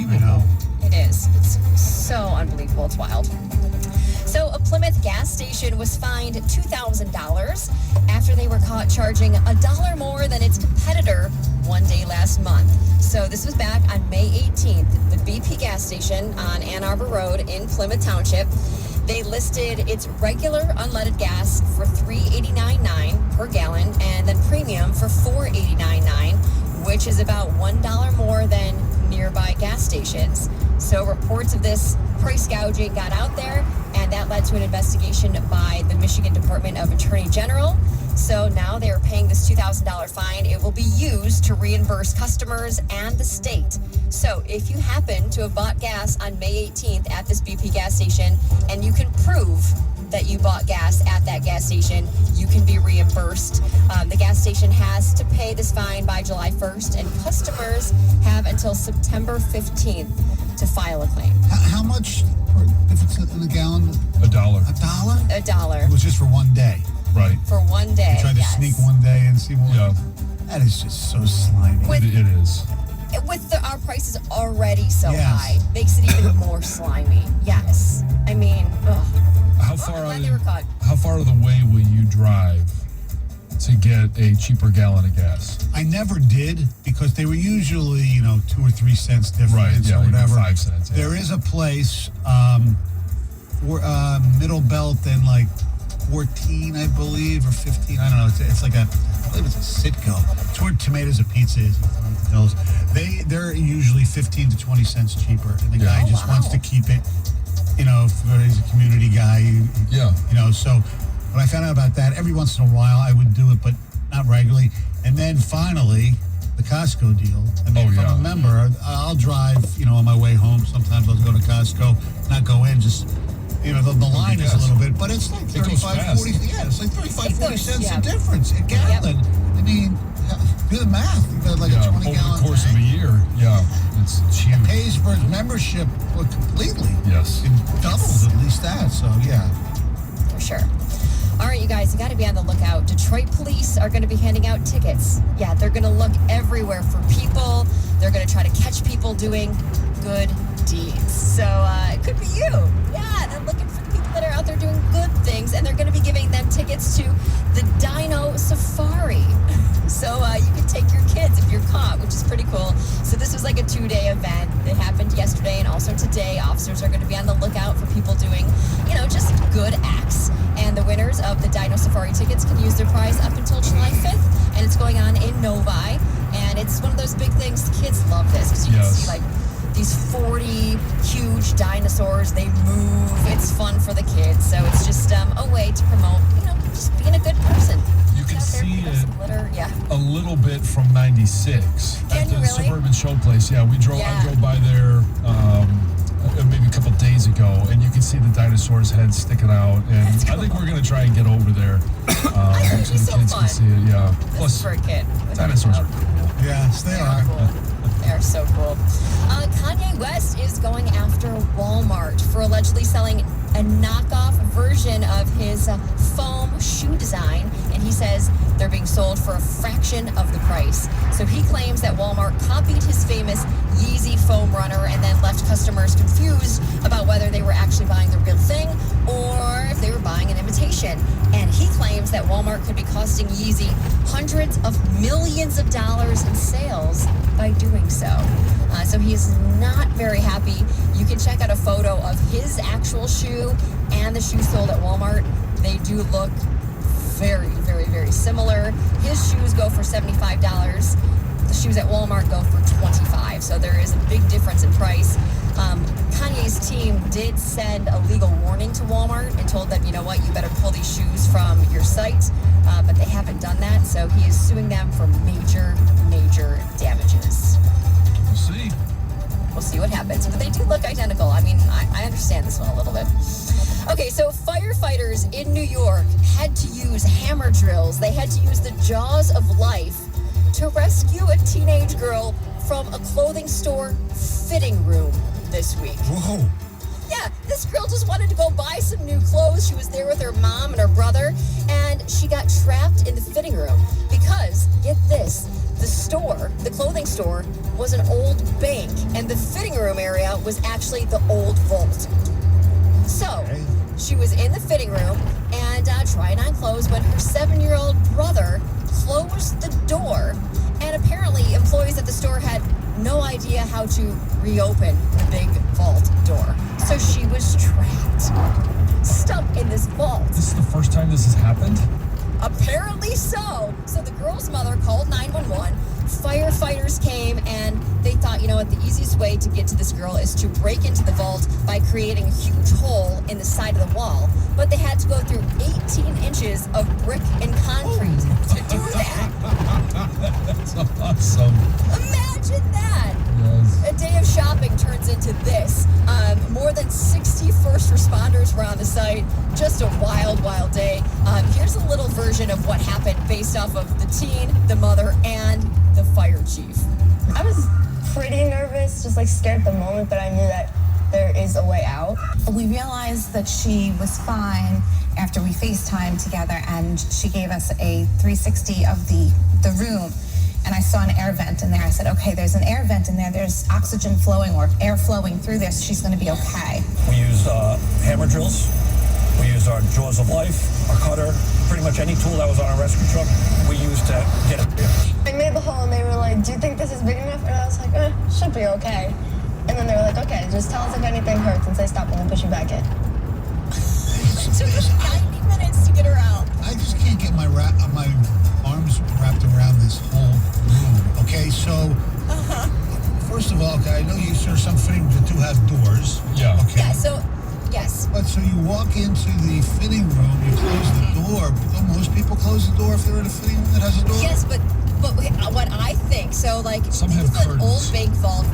Unbelievable. It is. It's so unbelievable. It's wild. So a Plymouth gas station was fined $2,000 after they were caught charging $1 more than its competitor one day last month. So this was back on May 18th. The BP gas station on Ann Arbor Road in Plymouth Township. They listed its regular unleaded gas for $3.89.9 per gallon and then premium for $4.89.9, which is about $1 more than nearby gas stations. So reports of this price gouging got out there, and that led to an investigation by the Michigan Department of Attorney General. So now they are paying this $2,000 fine. It will be used to reimburse customers and the state. So if you happen to have bought gas on May 18th at this BP gas station and you can prove that you bought gas at that gas station, you can be reimbursed. The gas station has to pay this fine by July 1st, and customers have until September 15th to file a claim. How much if it's in a gallon? $1. $1? $1. It was just for one day. Right. For one day. You tried to sneak one day and see what. Yeah. That is just so slimy. It is. With our prices already so Yes. high, makes it even more slimy. Yes. I mean, ugh. How far out of the way will you drive to get a cheaper gallon of gas? I never did because they were usually, 2 or 3 cents difference Right, yeah, or whatever. 5 cents. Yeah. There is a place, Middle Belt and like 14, I believe, or 15. I don't know. It's like I believe it's a Sitco. It's where Tomatoes and Pizza is. They're usually 15 to 20 cents cheaper, and the guy just wants to keep it. If he's a community guy. So when I found out about that, every once in a while I would do it, but not regularly. And then finally, the Costco deal. I mean, if I'm a member, I'll drive, on my way home. Sometimes I'll go to Costco, not go in, just, the line is a little bit, but it's like 35, 40. Yeah, it's like 35, 40 cents a difference a gallon. I mean, do the math. You've got like a 20-gallon tank. Over the course of a year, it's huge. It pays for its membership completely. Yes. It doubles at least that, so yeah. For sure. All right, you guys, you got to be on the lookout. Detroit police are going to be handing out tickets. Yeah, they're going to look everywhere for people. They're going to try to catch people doing good deeds. So it could be you. Yeah, they're looking for the people that are out there doing good things, and they're going to be giving them tickets to the Dino Safari. So you can take your kids if you're caught, which is pretty cool. So this was like a 2-day event. It happened yesterday and also today. Officers are going to be on the lookout for people doing, just good acts. And the winners of the Dino Safari tickets can use their prize up until July 5th. And it's going on in Novi. And it's one of those big things. Kids love this because you can see like these 40 huge dinosaurs. They move. It's fun for the kids. So it's just a way to promote, just being a good person. You can see it a little bit from 96 at the Suburban Showplace. Yeah, I drove by there maybe a couple days ago, and you can see the dinosaurs' heads sticking out. And I think we're going to try and get over there so the kids can see it. Yeah. Plus, for a kid. Dinosaurs are cool. Yes, they are. Cool. They're so cool. Kanye West is going after Walmart for allegedly selling a knockoff version of his foam shoe design, and he says they're being sold for a fraction of the price. So he claims that Walmart copied his famous Yeezy foam runner and then left customers confused about whether they were actually buying the real thing or if they were buying an imitation. And he claims that Walmart could be costing Yeezy hundreds of millions of dollars in sales by doing so. So he's not very happy. You can check out a photo of his actual shoe and the shoe sold at Walmart. They do look very, very, very similar. His shoes go for $75. The shoes at Walmart go for $25. So there is a big difference in price. Kanye's team did send a legal warning to Walmart and told them, you know what, you better pull these shoes from your site. But they haven't done that. So he is suing them for major, major damages. We'll see what happens. But they do look identical. I mean, I understand this one a little bit. Okay, so firefighters in New York had to use hammer drills. They had to use the jaws of life to rescue a teenage girl from a clothing store fitting room this week. Whoa. Yeah, this girl just wanted to go buy some new clothes. She was there with her mom and her brother, and she got trapped in the fitting room because, get this, The clothing store, was an old bank, and the fitting room area was actually the old vault. So, she was in the fitting room and trying on clothes when her 7-year-old brother closed the door, and apparently employees at the store had no idea how to reopen the big vault door. So she was trapped, stuck in this vault. This is the first time this has happened? Apparently so. So the girl's mother called 911. Firefighters came, and they thought, you know what, the easiest way to get to this girl is to break into the vault by creating a huge hole in the side of the wall. But they had to go through 18 inches of brick and concrete to do that. That's awesome. Imagine that. Yes. A day of shopping turns into this. More than 60 first responders were on the site. Just a wild, wild day. Here's a little version of what happened based off of the teen, the mother, and the fire chief. I was pretty nervous, just like scared at the moment, but I knew that there is a way out. We realized that she was fine after we FaceTimed together, and she gave us a 360 of the room. And I saw an air vent in there. I said, okay, there's an air vent in there. There's oxygen flowing or air flowing through this. She's going to be okay. We used hammer drills. We used our jaws of life, our cutter, pretty much any tool that was on our rescue truck, we used to get it. I made the hole, and they were like, do you think this is big enough? And I was like, should be okay. And then they were like, okay, just tell us if anything hurts and say stop, and we'll push you back in. It took us 90 minutes to get her out. I just can't get my arms wrapped around this whole room. Okay, so first of all, okay, I know you sure some fittings do have doors. Yeah. Okay. Yeah, so, yes. But so you walk into the fitting room, you close the door. Don't most people close the door if they're in a fitting room that has a door? Yes, but what I think, so like, Some think have of an old curtains. bank vault.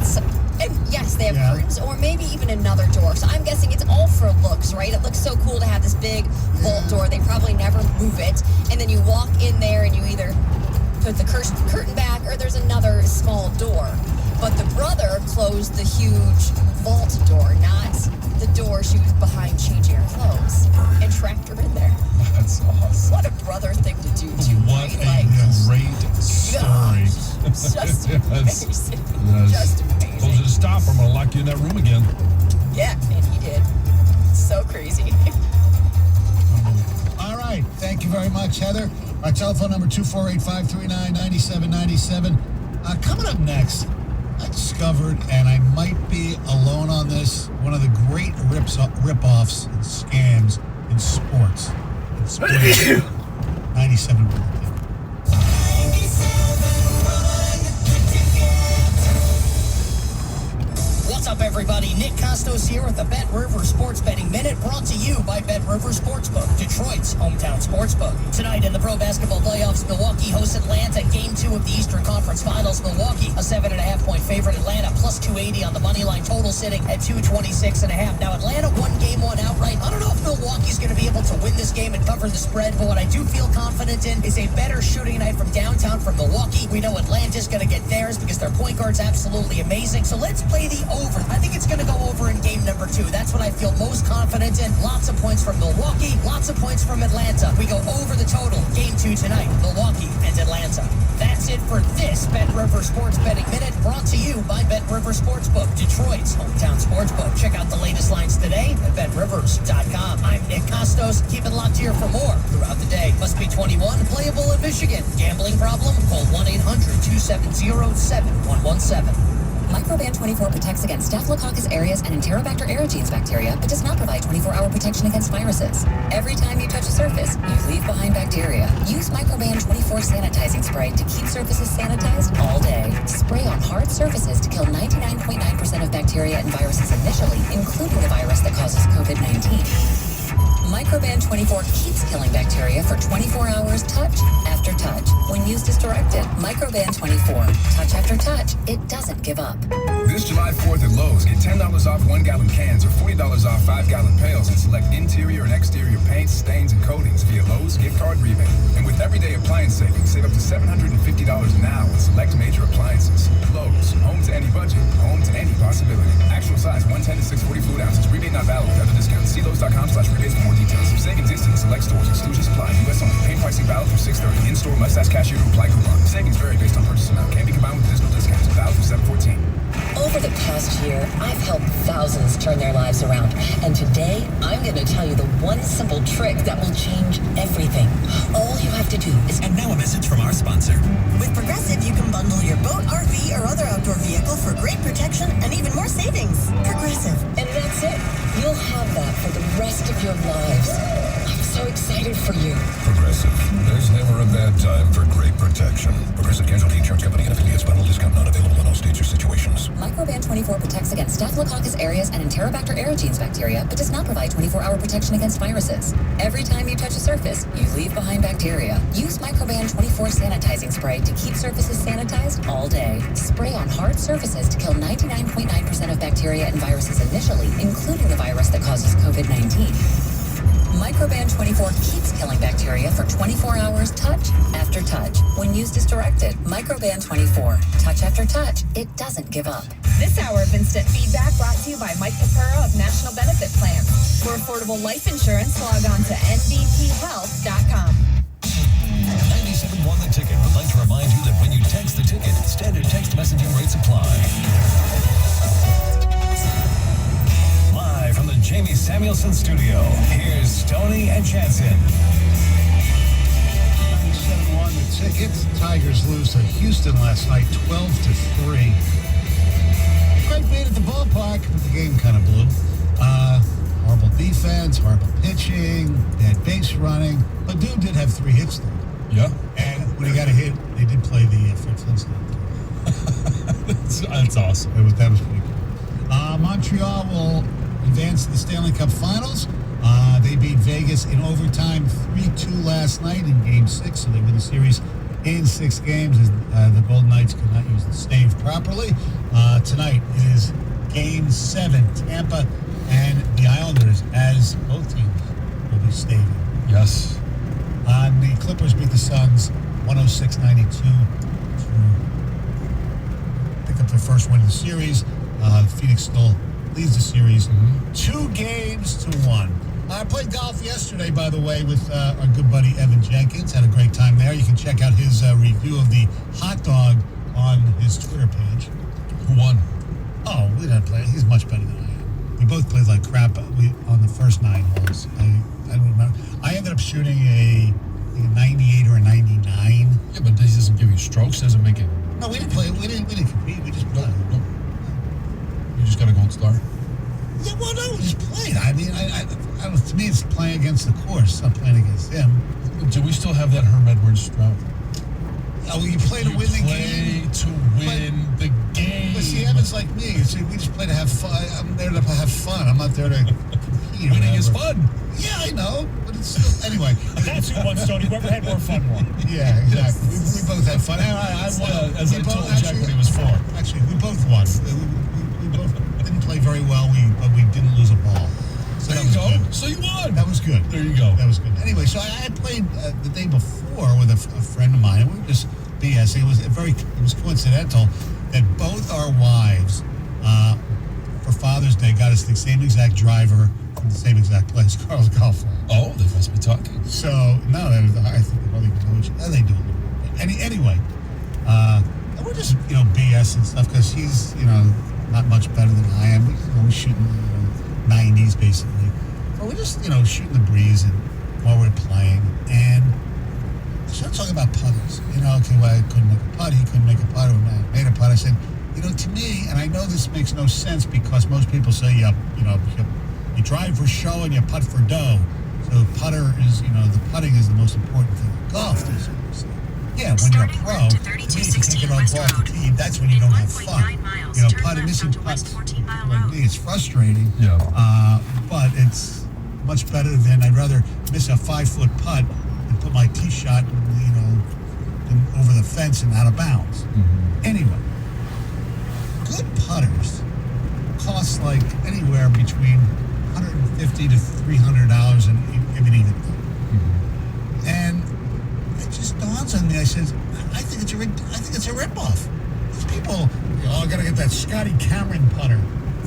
And yes, they have Yeah. curtains, or maybe even another door. So I'm guessing it's all for looks, right? It looks so cool to have this big vault door. They probably never move it. And then you walk in there and you either put the curtain back or there's another small door. But the brother closed the huge vault door, not the door she was behind changing her clothes, and trapped her in there. That's awesome. What a brother thing to do, too. What right? a great story. Just Yes. amazing. Yes. Just Told you amazing. to stop, or I'm going to lock you in that room again. Yeah, and he did. So crazy. All right. Thank you very much, Heather. Our telephone number 248-539-9797. Coming up next, I discovered, and I might be alone on this, one of the great rip-offs and scams in sports. It's 97. What's up, everybody? Nick Costos here with the Bet River Sports Betting Minute, brought to you by Bet River Sportsbook, Detroit's hometown sportsbook. Tonight in the pro basketball playoffs, Milwaukee hosts Atlanta, Game 2 of the Eastern Conference Finals. Milwaukee, a 7.5-point favorite. Atlanta, plus 280 on the money line, total sitting at 226.5. Now, Atlanta won Game 1 outright. I don't know if Milwaukee's going to be able to win this game and cover the spread, but what I do feel confident in is a better shooting night from downtown from Milwaukee. We know Atlanta's going to get theirs because their point guard's absolutely amazing. So let's play the over. I think it's going to go over in game number 2. That's what I feel most confident in. Lots of points from Milwaukee, lots of points from Atlanta. We go over the total. Game 2 tonight, Milwaukee and Atlanta. That's it for this Bet River Sports Betting Minute, brought to you by Bet River Sportsbook, Detroit's hometown sportsbook. Check out the latest lines today at BetRivers.com. I'm Nick Costos. Keep it locked here for more throughout the day. Must be 21, playable in Michigan. Gambling problem? Call 1-800-270-7117. Microban 24 protects against Staphylococcus aureus and Enterobacter aerogenes bacteria, but does not provide 24-hour protection against viruses. Every time you touch a surface, you leave behind bacteria. Use Microban 24 sanitizing spray to keep surfaces sanitized all day. Spray on hard surfaces to kill 99.9% of bacteria and viruses initially, including the virus that causes COVID-19. Microban 24 keeps killing bacteria for 24 hours, touch after touch. When used as directed, Microban 24, touch after touch, it doesn't give up. This July 4th at Lowe's, get $10 off 1-gallon cans or $40 off 5-gallon pails and select interior and exterior paints, stains, and coatings via Lowe's gift card rebate. And with everyday appliance savings, save up to $750 now on select major appliances. Lowe's, home to any budget, home to any possibility. Actual size 110 to 640 fluid ounces. Rebate not valid with other discounts. See Lowe's.com/rebates for more details. Savings instant in select stores. Exclusions apply. U.S. only. Paid Pricing valid through 6/30. In-store must ask cashier to apply coupon. Savings vary based on purchase amount. Can be combined with additional discounts. Valid through 7/14. Over the past year, I've helped thousands turn their lives around. And today, I'm going to tell you the one simple trick that will change everything. All you have to do is... And now a message from our sponsor. With Progressive, you can bundle your boat, RV, or other outdoor vehicle for great protection and even more savings. Progressive. And that's it. You'll have that for the rest of your lives. I'm so excited for you. Progressive. There's never a bad time for great protection. Progressive Casualty Insurance Company and affiliates. Bundle discount not available in all states or situations. Microban 24 protects against Staphylococcus aureus and Enterobacter aerogenes bacteria, but does not provide 24-hour protection against viruses. Every time you touch a surface, you leave behind bacteria. Use Microban 24 sanitizing spray to keep surfaces sanitized all day. Spray on hard surfaces to kill 99.9% of bacteria and viruses initially, including the virus that causes COVID-19. Microban 24 keeps killing bacteria for 24 hours touch after touch. When used as directed, Microban 24. Touch after touch, it doesn't give up. This hour of Instant Feedback brought to you by Mike Capura of National Benefit Plans. For affordable life insurance, log on to nbthealth.com. 97.1 The Ticket would like to remind you that when you text the ticket, standard text messaging rates apply. Live from the Jamie Samuelson studio, here's Stoney and Jansen. 97-1 The Ticket. Tigers lose to Houston last night, 12-3. Great beat at the ballpark, but the game kind of blew. Horrible defense, horrible pitching, bad base running. But dude did have 3 hits though. Yeah. And when he got a hit, they did play the Fred Flintstone. That's awesome. That was pretty cool. Montreal will advance to the Stanley Cup Finals. They beat Vegas in overtime 3-2 last night in Game 6, so they win the series in 6 games. The Golden Knights could not use the stave properly. Tonight is Game 7, Tampa and the Islanders, as both teams will be staving. Yes. The Clippers beat the Suns 106-92 to pick up their first win in the series. Phoenix still leads the series 2-1. I played golf yesterday, by the way, with our good buddy Evan Jenkins. Had a great time there. You can check out his review of the hot dog on his Twitter page. Who won? Oh, we didn't play. He's much better than I am. We both played like crap on the first 9 holes. I don't remember. I ended up shooting a 98 or a 99. Yeah, but this doesn't give you strokes. Doesn't make it. No, we didn't play. We didn't compete. We just played. Nope. You just got a gold star. Yeah, well, no, we just played. I mean, I don't, to me, it's playing against the course, not playing against him. Do we still have that Herm Edwards drought? Oh, well, you play to win the game. To win the game. But see, Evan's like me. See, we just play to have fun. I'm there to have fun. I'm not there to compete. Winning is fun. Yeah, I know. But it's still, anyway. That's who won, Stoney. Whoever had more fun won. Yeah, exactly. We both had fun. I won. As I told Jack when he was 4. Actually, we both won. We both didn't play very well, but we didn't lose a ball. So there you go. Good. So you won. That was good. There you go. That was good. Anyway, so I had played the day before with a friend of mine, and we were just BSing. It was coincidental that both our wives, for Father's Day, got us the same exact driver from the same exact place, Carl's Golf Club. Oh, they must be talking. So no, I think they probably know each other. They do a little bit. Anyway, and we're just BS and stuff because he's not much better than I am. We're shooting 90s basically. But we're just shooting the breeze and while we're playing, and I started talking about putters. Okay, well, I couldn't make a putt. He couldn't make a putt. I made a putt. I said, to me, and I know this makes no sense because most people say you drive for show and you putt for dough. So putter is, the putting is the most important thing in golf. Yeah, when you're a pro, to me, if you can't get on ball the tee, that's when you don't have fun. Putting, missing putts, like me, it's frustrating. Yeah. But it's much better than I'd rather miss a 5-foot putt and put my tee shot, over the fence and out of bounds. Mm-hmm. Anyway, good putters cost like anywhere between $150 to $300 and even Mm-hmm. And it just dawns on me. I said, I think it's a ripoff. These people, I gotta get that Scotty Cameron putter,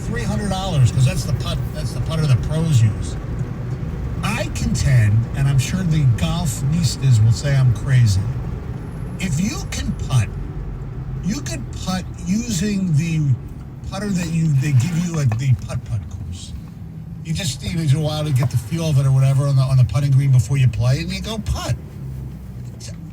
$300 because that's the putter the pros use. I I contend, and I'm sure the golfistas will say I'm crazy, if you can putt, you could putt using the putter that they give you at the putt-putt course. You just need a while to get the feel of it or whatever on the putting green before you play, and you go putt.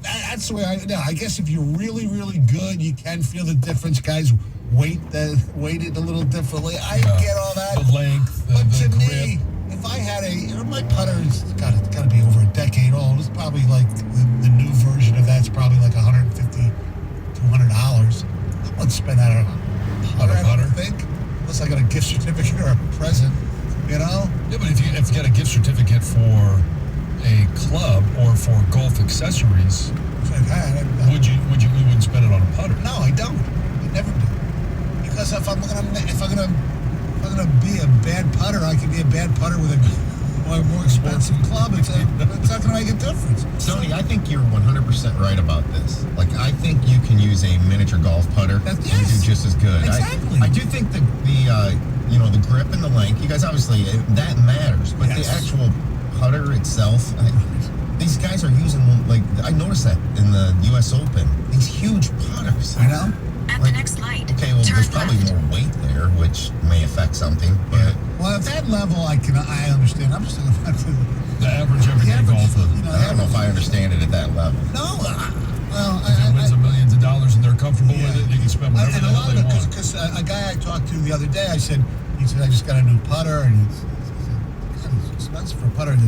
That's the way I guess if you're really, really good, you can feel the difference. Guys weight it a little differently. I get all that. The length, but the to grip. me, if I had my putter has got to be over a decade old. It's probably like the new version of that's probably like $150, $200. I wouldn't spend that on a putter. I don't think, unless I got a gift certificate or a present. You know? Yeah, but if you get a gift certificate for a club or for golf accessories, you wouldn't spend it on a putter? No, I don't. I never do. Because if I'm gonna be a bad putter, I can be a bad putter with a more expensive club. It's not gonna make a difference. Tony, I think you're 100% right about this. Like, I think you can use a miniature golf putter and do just as good. Exactly. I do think the grip and the length, you guys obviously, that matters. But the actual putter itself, these guys are using, like, I noticed that in the U.S. Open, these huge putters. I know. At the next light, okay, well, there's probably more weight there, which may affect something. But well, at that level, I understand. I'm just talking about the average everyday golfer. I don't know if I understand it at that level. No, if it wins millions of dollars and they're comfortable with it, they can spend whatever the hell they want. Because a guy I talked to the other day, he said, I just got a new putter, and it's expensive for a putter. He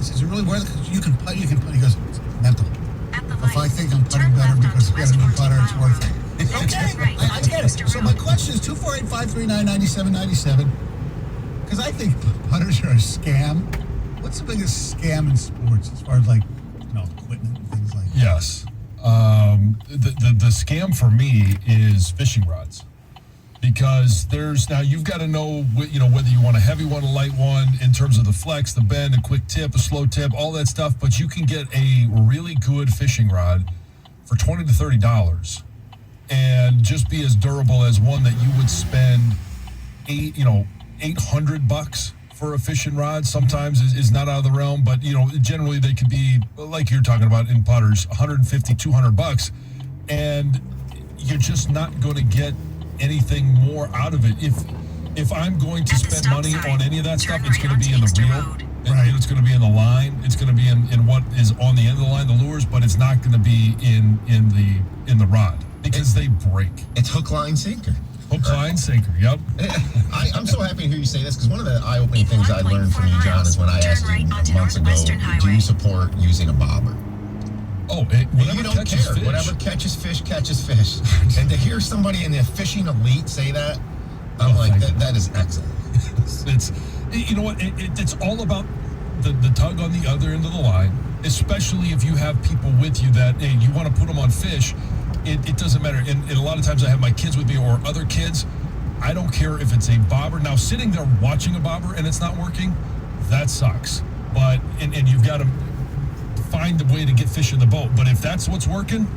says, is it really worth it? Because you can putt. He goes, it's mental. If I think I'm putting better because I got a new putter, it's worth it. Okay, I get it. So my question is 248-539-9797. Because I think putters are a scam. What's the biggest scam in sports as far as equipment and things like that? Yes. The scam for me is fishing rods. Because now you've got to know whether you want a heavy one, a light one, in terms of the flex, the bend, a quick tip, a slow tip, all that stuff. But you can get a really good fishing rod for $20 to $30, and just be as durable as one that you would spend $800 for a fishing rod. Sometimes is not out of the realm, but generally they could be, like you're talking about in putters, $150, $200, and you're just not going to get anything more out of it. If I'm going to spend money on any of that stuff, it's going to be in the reel. It's going to be in the line. It's going to be in what is on the end of the line, the lures, but it's not going to be in the rod because they break. It's hook, line, sinker. Hook, line, sinker. Yep. I'm so happy to hear you say this because one of the eye-opening things I learned from you, John, is when I asked you months ago, do you support using a bobber? Oh, whatever you don't catches care. fish. Whatever catches fish, catches fish. And to hear somebody in the fishing elite say that, I'm like, that is excellent. It's you know what? It's all about the tug on the other end of the line, especially if you have people with you that, hey, you want to put them on fish. It doesn't matter. And a lot of times I have my kids with me or other kids. I don't care if it's a bobber. Now, sitting there watching a bobber and it's not working, that sucks. But, and you've got to find a way to get fish in the boat. But if that's what's working,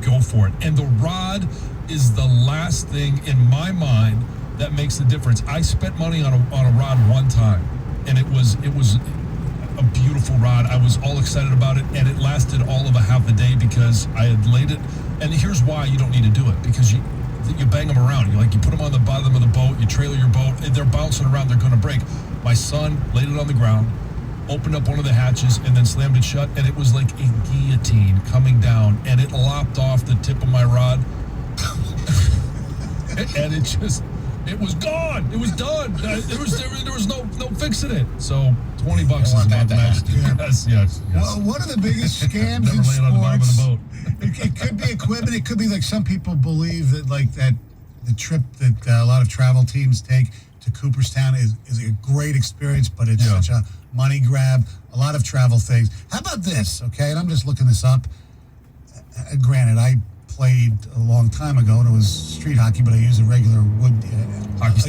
go for it. And the rod is the last thing in my mind that makes the difference. I spent money on a rod one time, and it was a beautiful rod. I was all excited about it, and it lasted all of a half a day because I had laid it. And here's why you don't need to do it, because you bang them around. You put them on the bottom of the boat, you trailer your boat, and they're bouncing around, they're going to break. My son laid it on the ground, opened up one of the hatches, and then slammed it shut, and it was like a guillotine coming down, and it lopped off the tip of my rod. And it was gone. It was done. There was no fixing it. So $20 is about the max. Yes. Well, one of the biggest scams in sports. On the bottom of the boat. It could be equipment. It could be like some people believe that the trip that a lot of travel teams take to Cooperstown is a great experience, but it's such a money grab. A lot of travel things. How about this? Okay, and I'm just looking this up. Granted, I played a long time ago, and it was street hockey, but I used a regular wood hockey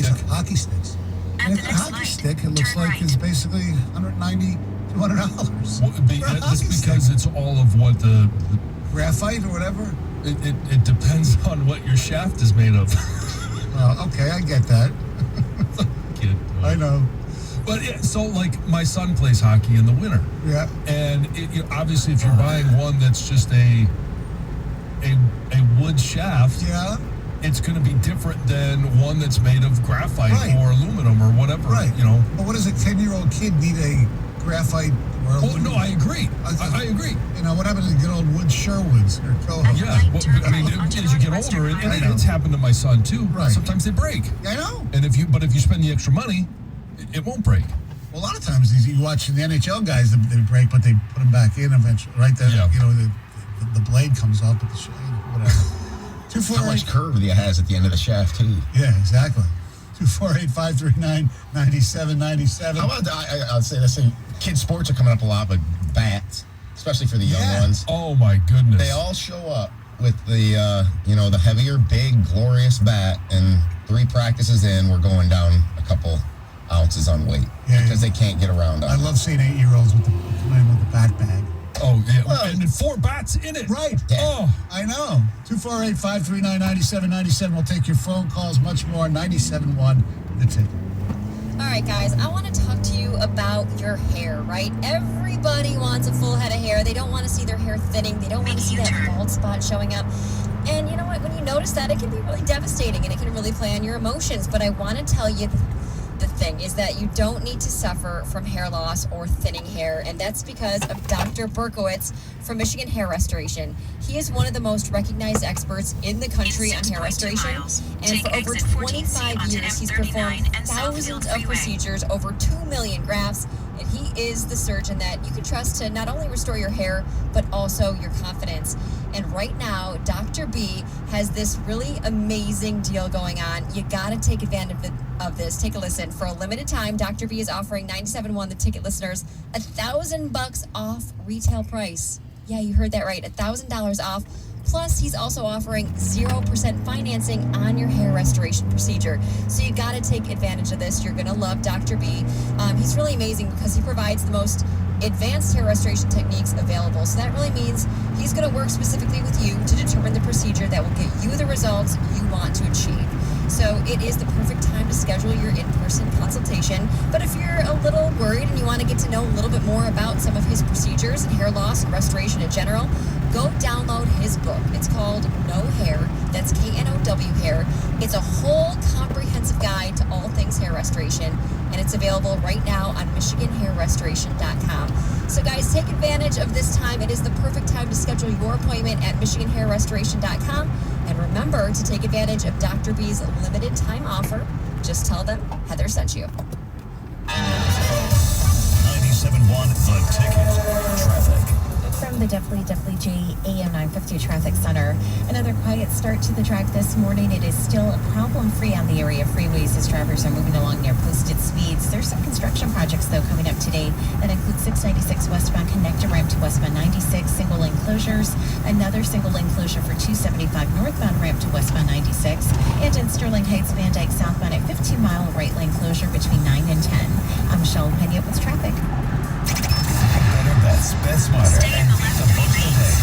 sticks. And a hockey stick, it looks like, is basically $190, $200. Well, that's because it's all of what the graphite or whatever. It depends on what your shaft is made of. Well, okay, I get that. Kid. I know. But so like my son plays hockey in the winter. Yeah. And obviously, if you're buying one that's just a wood shaft, yeah, it's going to be different than one that's made of graphite or aluminum or whatever. Right. But what does a 10-year-old kid need a graphite or aluminum? No, I agree. I agree. What happened to the good old wood Sherwoods or Cohos? Yeah. As you get older, and it's happened to my son too. Right. Sometimes they break. Yeah, I know. And if you spend the extra money, it won't break. Well, a lot of times you watch the NHL guys, they break, but they put them back in eventually, right? The blade comes off at the shade, whatever. How much curve it has at the end of the shaft, too. Yeah, exactly. 248-539-9797. How about, I'll say this, kids' sports are coming up a lot, but bats, especially for the young ones. Oh, my goodness. They all show up with the, the heavier, big, glorious bat, and 3 practices in, we're going down a couple ounces on weight because they can't get around on I love seeing 8-year-olds coming in with the bat bag. Oh, yeah. Well, and 4 bats in it. Right. Yeah. Oh, I know. 248-539-9797. We'll take your phone calls, much more. 97.1, The Ticket. All right, guys, I want to talk to you about your hair, right? Everybody wants a full head of hair. They don't want to see their hair thinning. They don't want to see that bald spot showing up. And you know what? When you notice that, it can be really devastating and it can really play on your emotions. But I want to tell you the thing is that you don't need to suffer from hair loss or thinning hair, and that's because of Dr. Berkowitz from Michigan Hair Restoration. He is one of the most recognized experts in the country on hair restoration, and for over 25 years he's performed thousands of procedures, over 2 million grafts, and he is the surgeon that you can trust to not only restore your hair, but also your confidence. And right now, Dr. B has this really amazing deal going on. You gotta take advantage of this. Take a listen. For a limited time, Dr. B is offering 97.1 The Ticket listeners $1,000 off retail price. Yeah, you heard that right, $1,000 off. Plus, he's also offering 0% financing on your hair restoration procedure. So you got to take advantage of this. You're going to love Dr. B. He's really amazing because he provides the most advanced hair restoration techniques available. So that really means he's going to work specifically with you to determine the procedure that will get you the results you want to achieve. So it is the perfect time to schedule your in-person consultation. But if you're a little worried and you want to get to know a little bit more about some of his procedures and hair loss and restoration in general, go download his book. It's called No Hair. That's K-N-O-W Hair. It's a whole comprehensive guide to all things hair restoration, and it's available right now on MichiganHairRestoration.com. So guys, take advantage of this time. It is the perfect time to schedule your appointment at MichiganHairRestoration.com. And remember to take advantage of Dr. B's limited time offer. Just tell them Heather sent you. 97.1 The Ticket. Traffic. From the WWJ AM 950 Traffic Center. Another quiet start to the drive this morning. It is still problem-free on the area freeways as drivers are moving along near posted speeds. There's some construction projects, though, coming up today that include 696 westbound connector ramp to westbound 96, single lane closures, another single lane closure for 275 northbound ramp to westbound 96, and in Sterling Heights, Van Dyke southbound at 15-mile right lane closure between 9 and 10. I'm Michelle Pena with traffic. Better bets, bet smarter, and beat the book today.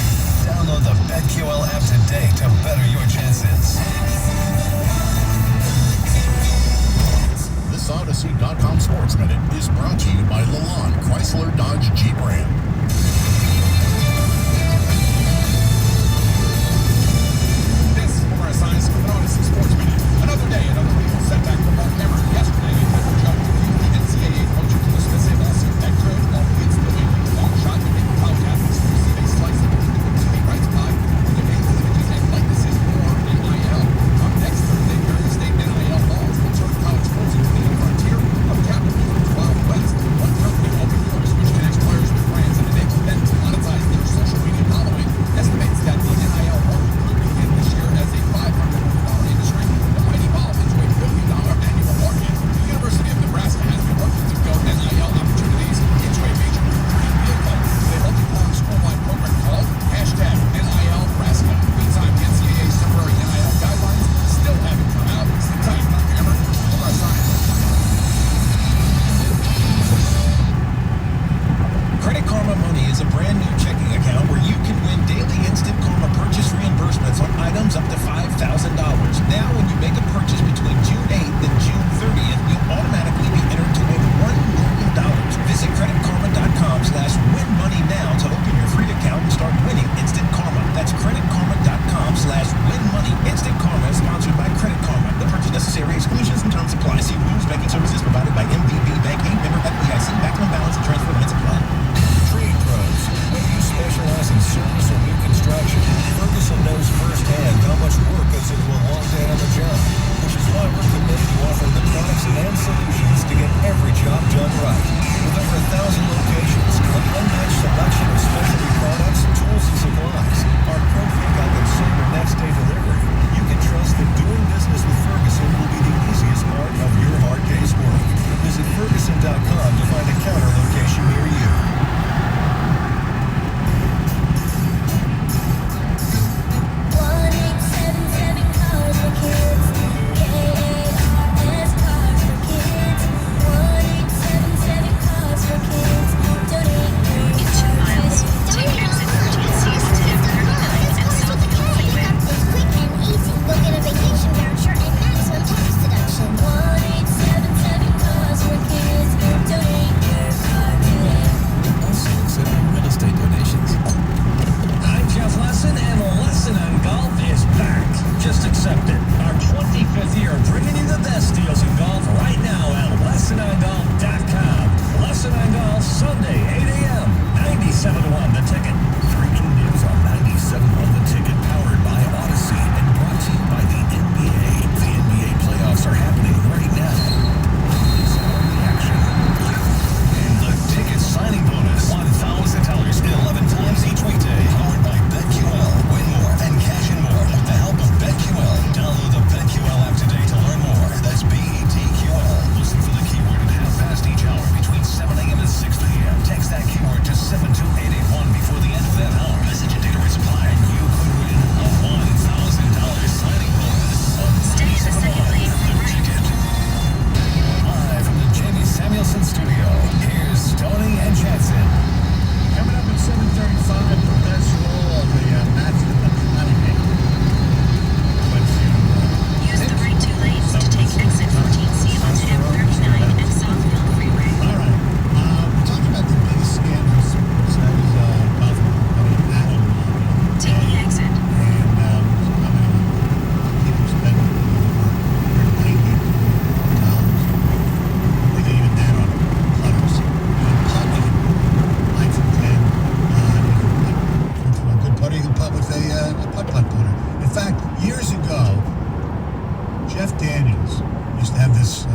Download the BetQL app today to better your chances. This Odyssey.com Sports Minute is brought to you by Lalonde Chrysler Dodge Jeep Ram. This is Morris Science with an Odyssey Sports Minute. Another day, another legal setback for Mark Emmert. Yesterday, a federal judge refused the NCAA coach to dismiss a lawsuit that drove all kids to the win. Long shot to make college athletes receive a slice of the TV rights pie for debates, images, and likenesses for NIL. Up next Thursday, various state NIL laws will turn college sports into the frontier of Capitol Hill 12 West. One company open doors which connects players with brands and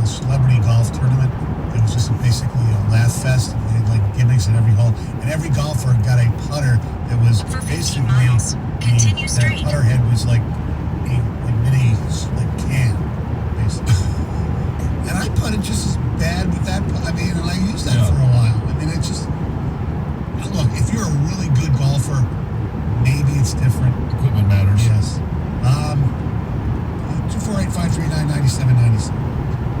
celebrity golf tournament. It was just basically a laugh fest. They had like gimmicks at every hole, and every golfer got a putter that was basically that putter head was like a mini like can, basically. And I putted just as bad with that. I mean, and I used that for a while. I mean, it's just look. If you're a really good golfer, maybe it's different. Equipment matters. Yes. 248-539-9797.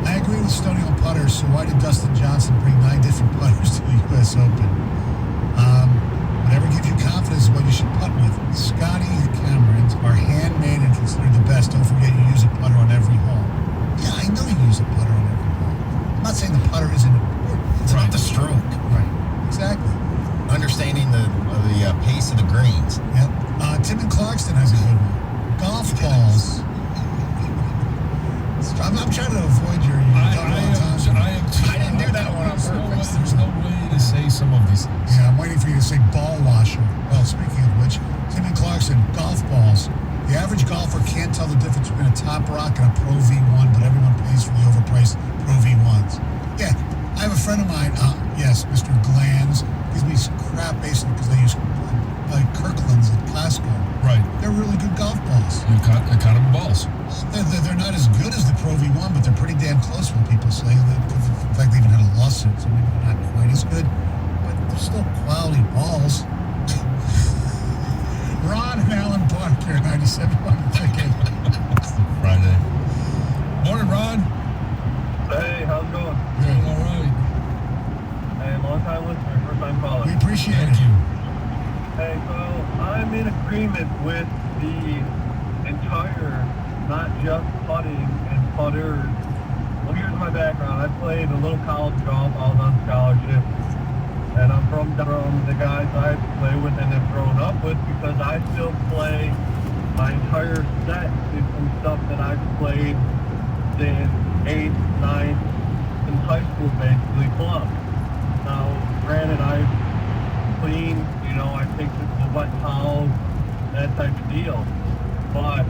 I agree with Stoney on putters, so why did Dustin Johnson bring 9 different putters to the U.S. Open? Whatever gives you confidence is what you should putt with. Scotty Camerons are handmade and considered the best. Don't forget you use a putter on every hole. Yeah, I know you use a putter on every hole. I'm not saying the putter isn't important. It's about the stroke. Right. Exactly. Understanding the pace of the greens. Yep. Tim in Clarkston has a good one. Golf balls. I'm trying to avoid your I didn't do that one on purpose. There's no way to say some of these things. Yeah, I'm waiting for you to say ball washer. Well, speaking of which, Tim in Clarkson, golf balls. The average golfer can't tell the difference between a Top Rock and a Pro V1, but everyone pays for the overpriced Pro V1s. Yeah, I have a friend of mine, yes, Mr. Glanz, gives me crap basically because they use Kirkland's at Costco. Right. They're really good golf balls. Economy balls. They're not as good as the Pro V1, but they're pretty damn close, what people say. In fact, they even had a lawsuit, so maybe they're not quite as good, but they're still quality balls. Ron and Alan Park here, 97 on the ticket. Friday. Morning, Ron. Hey, how's it going? Doing all right. Hey, long time listener, first time caller. We appreciate it. Thank you. Hey, so I'm in agreement with the entire, not just putting and putters. Well, here's my background. I played a little college golf. I was on scholarship. And I'm from the guys I play with and have grown up with because I still play my entire set is some stuff that I've played since 8th, 9th, since high school basically, club. Now, granted, I've cleaned, I take the wet towels, that type of deal. But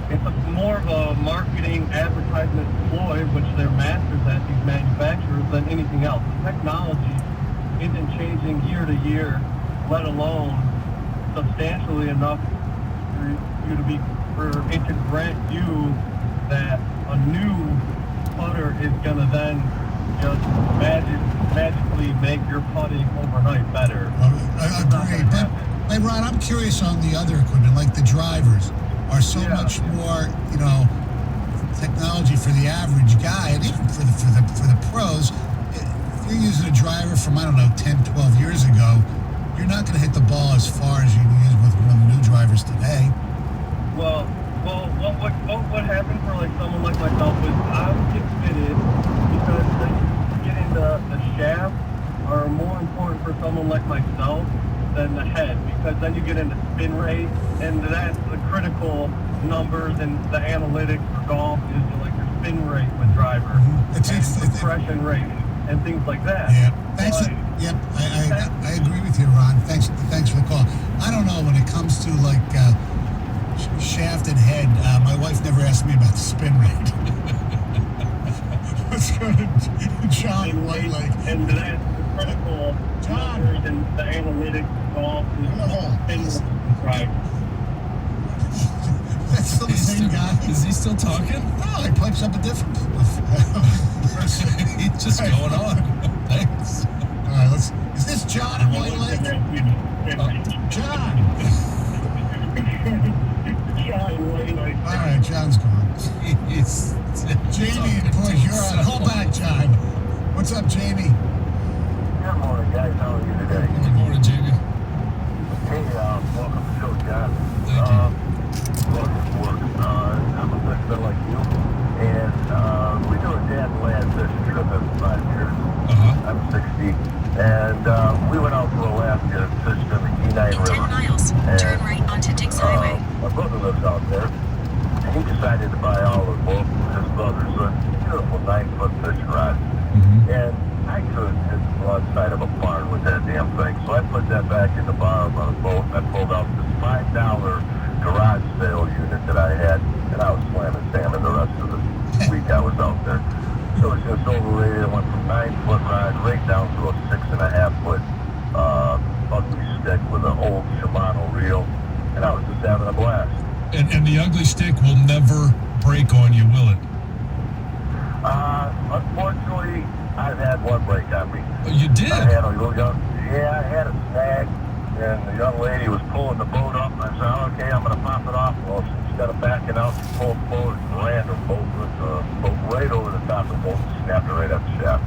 it's more of a marketing advertisement ploy, which they're masters at, these manufacturers, than anything else. The technology isn't changing year to year, let alone substantially enough for it to grant you that a new putter is gonna then just magically make your putting overnight better. I agree. But, hey, Ron, I'm curious on the other equipment, like the drivers are so much more, technology for the average guy, and even for the pros. If you're using a driver from, 10, 12 years ago, you're not going to hit the ball as far as you use with one of the new drivers today. Well, what happened for someone like myself is I would get fitted because getting the shaft are more important for someone like myself than the head, because then you get into spin rate, and that's the critical numbers and the analytics for golf is your spin rate with drivers, it's compression rate and things like that. Yeah. Thanks. I agree with you, Ron. Thanks for the call. I don't know when it comes to shaft and head. My wife never asked me about the spin rate. Let's go to John Whitelake. And that's the critical numbers and the analytics of golf is spin rate. That's still the same guy. Is he still talking? No, he pipes up a different person. He's just going on. Thanks. All right, is this John in White Lake? John. All right, John's gone. Jamie in Port Huron. Call back, John. What's up, Jamie? Good morning, guys. How are you today? Good morning, Jamie. Hey, welcome to the show, John. Thank you. I'm a listener like you, and we do a dad and lad session trip every 5 years. I'm 60, and we went out for a lap here and fished in the E9 River. 10 miles, turn right onto Dix Highway. My brother lives out there, and he decided to buy all of both his brothers a beautiful 9-foot fishing rod. And I couldn't hit the broadside of a barn with that damn thing, so I put that back in the bottom of the boat, and I pulled out this $5 garage sale unit that I had, and I was slamming salmon the rest of the week I was out there. It was just overrated. It went from 9-foot rod right down to a 6.5-foot ugly stick with an old Shimano reel, and I was just having a blast. And the ugly stick will never break on you, will it? Unfortunately, I've had one break on me. Oh, you did? I had I had a snag, and the young lady was pulling the boat up, and I said, oh, okay, I'm going to pop it off. Well, instead of backing out, she pulled the boat and ran her boat with the boat right over the top of the boat and snapped it right at the shaft.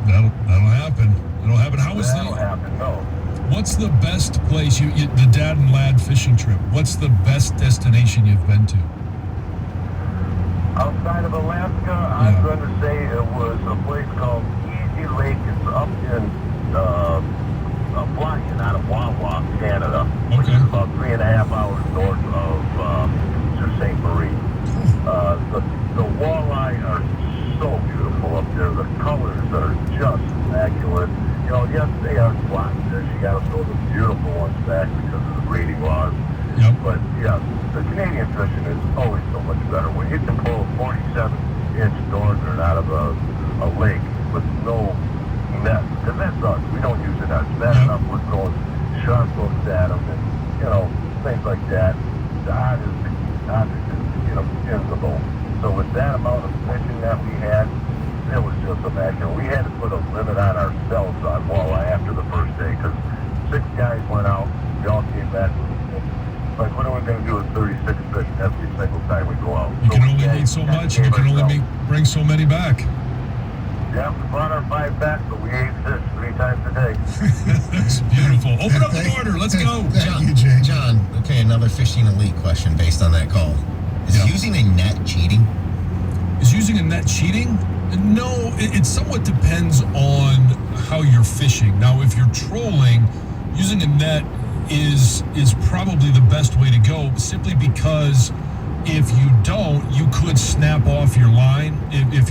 That'll happen. It'll happen. That'll happen, no. What's the best place, the dad and lad fishing trip, what's the best destination you've been to? Outside of Alaska, I'm going to say it was a place called Easy Lake. It's up in flying out of Wawa, Canada, which is about 3.5 hours north of Sault Ste. Marie. The walleye are so beautiful up there. The colors are just immaculate. You know, yes, they are spot fish. You got to throw the beautiful ones back because of the breeding laws. Yep. But yeah, the Canadian fishing is always so much better. When you can pull a 47-inch Northern out of a lake with no net, because that sucks. We don't use the nets. Bad enough we're throwing sharp hooks at them and, you know, things like that. The odd is just, you know, invisible. So with that amount of fishing that we had, it was just immaculate. We had to put a limit on ourselves on walleye after the first day because 6 guys went out. We all came back. Like, what are we going to do with 36 fish every single time we go out? You can only eat so much, and you can only bring so many back. Yeah, we brought our 5 back, but we ate fish 3 times a day. That's beautiful. Open up the order. Let's go. Thank you, Jay. John, okay, another Fishing Elite question based on that call. Is using a net cheating? Is using a net cheating? No, it somewhat depends on how you're fishing. Now, if you're trolling, using a net is probably the best way to go, simply because if you don't, you could snap off your line. If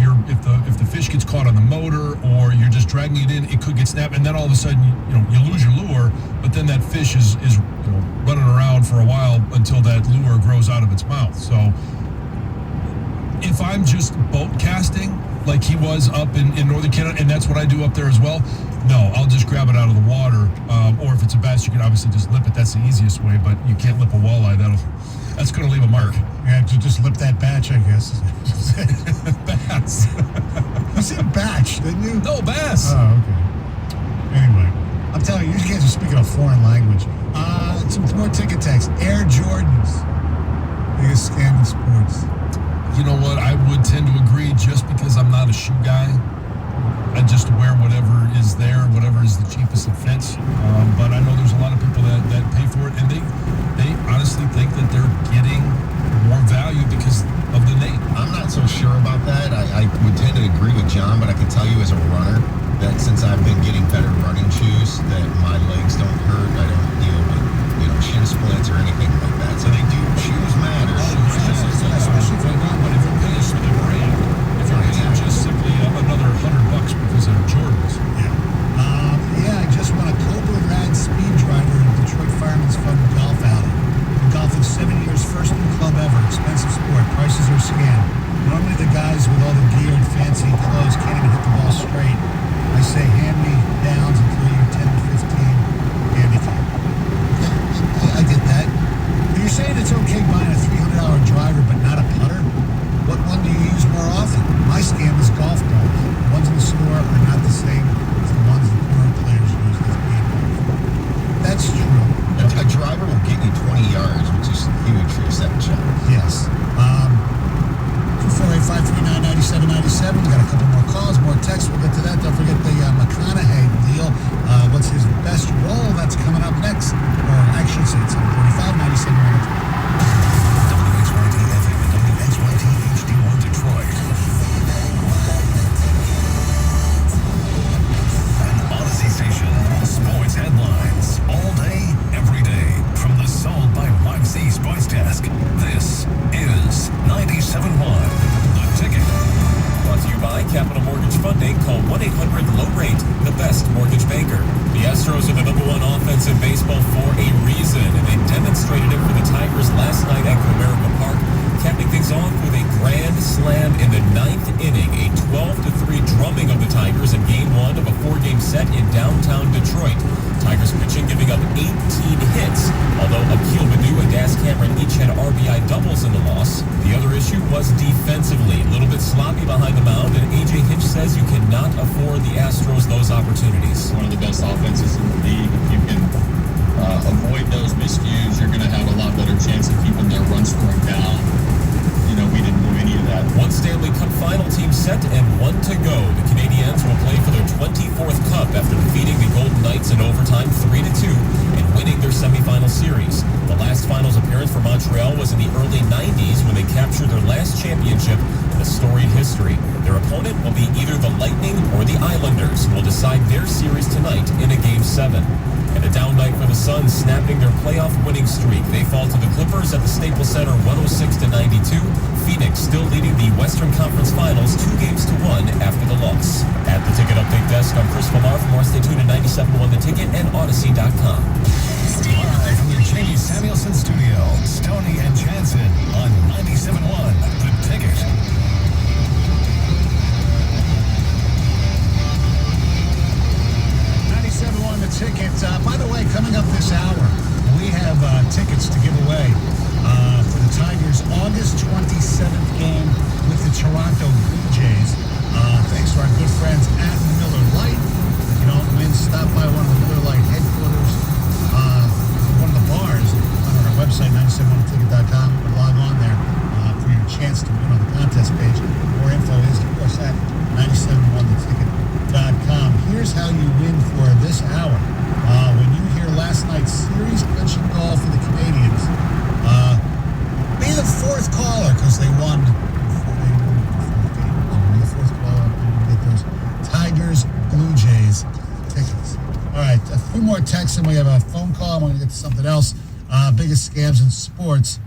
the fish gets caught on the motor or you're just dragging it in, it could get snapped, and then all of a sudden you lose your lure. But then that fish is running around for a while until that lure grows out of its mouth. So if I'm just boat casting like he was up in northern Canada, and that's what I do up there as well, no, I'll just grab it out of the water. Or if it's a bass, you can obviously just lip it. That's the easiest way, but you can't lip a walleye. That's going to leave a mark. Yeah, to just lip that batch, I guess. Bass. You said batch, didn't you? No, bass. Oh, okay. Anyway, I'm telling you, you guys are speaking a foreign language. Some more ticket text. Air Jordans. Biggest scam in sports. You know what? I would tend to agree just because I'm not a shoe guy. I just wear whatever is there, whatever is the cheapest that fits. But I know there's a lot of people that pay for it, and they honestly think that they're getting more value because of the name. I'm not so sure about that. I would tend to agree with John, but I can tell you as a runner that since I've been getting better running shoes, that my legs don't hurt. I don't deal with shin splints or anything like that. So shoes matter. Especially for me, but if you're paying for the brand, if you're paying just simply another $100 because they're Jordans. Yeah, I just won a Cobra Rad Speed Driver at Detroit Fireman's Fund Golf Alley. Been golfing 7 years, first new club ever. Expensive sport. Prices are scam. Normally the guys with all the gear and fancy clothes can't even hit the ball straight. I say hand me downs until you're 10 to 15 handicap. I get that. But you're saying it's okay buying a $300 driver but not a putter? What one do you use more often? My scam is golf balls. The ones in the store are not the same as the ones the pro players use. That's true. A driver will get you 20 yards, which is huge for a 7-shot. Yes. 248-539-9797. We got a couple more calls, more texts. We'll get to that. Don't forget the McConaughey deal. What's his best role? That's coming up next. Or actually, it's 745, 97 minutes. WXYT FM and WXYT HD1 Detroit. An Odyssey station. Sports headlines. All day, every day. From the Sold by YC Sports Desk. This is 97.1. The Ticket. Brought to you by Capital Mortgage Funding. Call 1-800-LOW-RATE, the best mortgage banker. The Astros are the #1 offense in baseball for a reason, and they demonstrated it for the Tigers last night at Comerica Park. capping things off with a grand slam in the 9th inning, a 12-3 drumming of the Tigers in Game 1 of a 4-game set in downtown Detroit. Tigers pitching giving up 18 hits, although Akil Baddoo and Das Cameron each had RBI doubles in the loss. The other issue was defensively, a little bit sloppy behind the mound, and A.J. Hinch says you cannot afford the Astros those opportunities. One of the best offenses in the league. If you can avoid those miscues, you're going to have a lot better chance of keeping their run scoring down. We didn't do any of that. One Stanley Cup final team set and one to go. The Canadiens will play for their 24th cup after defeating the Golden Knights in overtime 3-2 and winning their semifinal series. The last finals appearance for Montreal was in the early 90s when they captured their last championship in a storied history. Their opponent will be either the Lightning or the Islanders, who will decide their series tonight in a Game 7. And a down night for the Suns, snapping their playoff winning streak. They fall to the Clippers at the Staples Center 106-92. Phoenix still leading the Western Conference Finals 2-1 after the loss. At the Ticket Update Desk, I'm Chris Villar. For more, stay tuned at 97.1 The Ticket and Odyssey.com. Live from the Jamie Samuelson Studio, Stoney and Jansen on 97.1 The Ticket. 97.1 The Ticket. By the way, coming up this hour, we have tickets to give away for the Tigers' August 27th game with the Toronto Blue Jays. Thanks to our good friends at Miller Lite. If you don't win, stop by one of the Miller Lite headquarters, one of the bars on our website, 971theticket.com. Log on there for your chance to win on the contest page. More info is, of course, at 971theticket.com. Here's how you win for this hour. When you hear last night's series clinching goal for the Canadiens, be the fourth caller because they won. Be the fourth caller and get those Tigers Blue Jays tickets. All right, a few more texts and we have a phone call. I'm going to get to something else. Biggest scams in sports.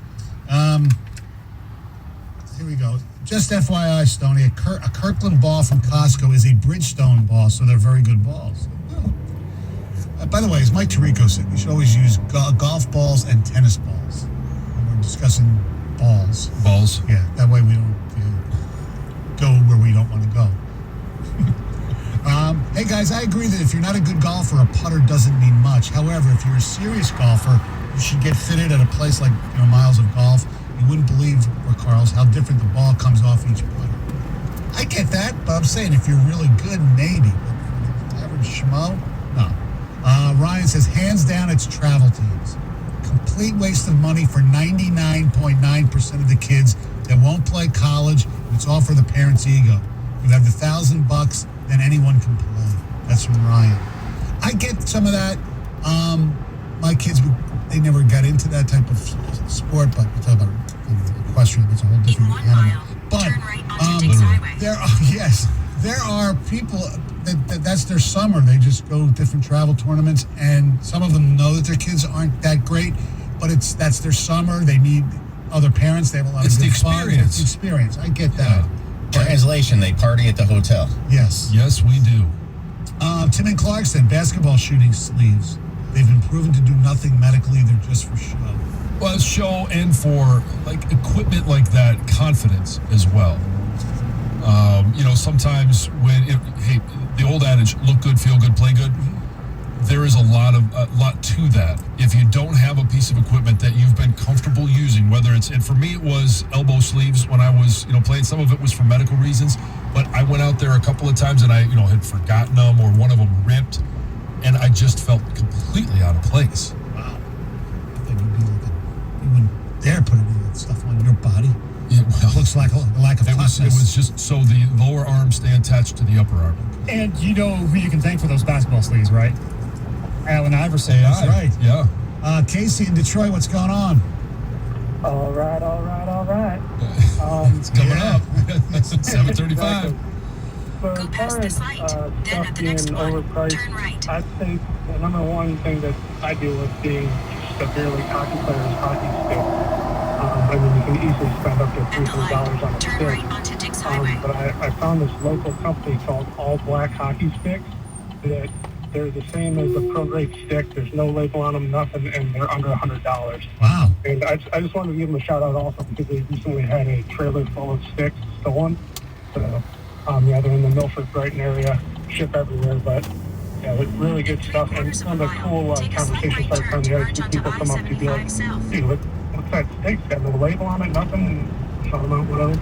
Here we go. Just FYI, Stoney, a Kirkland ball from Costco is a Bridgestone ball, so they're very good balls. By the way, as Mike Tirico said, we should always use golf balls and tennis balls when we're discussing balls. Balls? Yeah, that way we don't go where we don't want to go. Hey guys, I agree that if you're not a good golfer, a putter doesn't mean much. However, if you're a serious golfer, you should get fitted at a place like Miles of Golf. You wouldn't believe, Carls, how different the ball comes off each putter. I get that, but I'm saying if you're really good, maybe. But average schmo, no. Ryan says, hands down, it's travel teams. Complete waste of money for 99.9% of the kids that won't play college. It's all for the parents' ego. You have the $1,000, then anyone can play. That's from Ryan. I get some of that. My kids, they never got into that type of sport, but we'll talk about equestrian. It's a whole different animal. But there are people that's their summer. They just go to different travel tournaments, and some of them know that their kids aren't that great, but that's their summer. They need other parents. They have a lot of good fun. It's the experience. I get that. Translation, they party at the hotel. Yes. Yes, we do. Tim and Clarkson, basketball shooting sleeves. They've been proven to do nothing medically. They're just for show. Well, show and for equipment like that, confidence as well. Sometimes when the old adage, look good, feel good, play good. There is a lot to that. If you don't have a piece of equipment that you've been comfortable using, whether it's, and for me it was elbow sleeves when I was playing. Some of it was for medical reasons, but I went out there a couple of times and I had forgotten them, or one of them ripped, and I just felt completely out of place. Wow. I think you wouldn't dare put any of that stuff on your body. Yeah, well, it looks like a lack of toughness. It was just so the lower arm stay attached to the upper arm. And you know who you can thank for those basketball sleeves, right? Allen Iverson. That's right. Yeah. Casey in Detroit, what's going on? All right. It's coming up. 7:35. So as far as stuff being overpriced, I'd say the number one thing that I deal with being severely cocky player is hockey stick. You can easily spend up to $300 on a stick. But I found this local company called All Black Hockey Sticks that They're the same as the Pro Grade stick. There's no label on them, nothing, and they're under $100. Wow. And I just wanted to give them a shout out also because they recently had a trailer full of sticks stolen. So, they're in the Milford, Brighton area, ship everywhere, but yeah, it's really good stuff. And one of the cool conversation starts from the other two people come up to be like, dude, what's that stick? It's got no label on it, nothing, shout them out, whatever.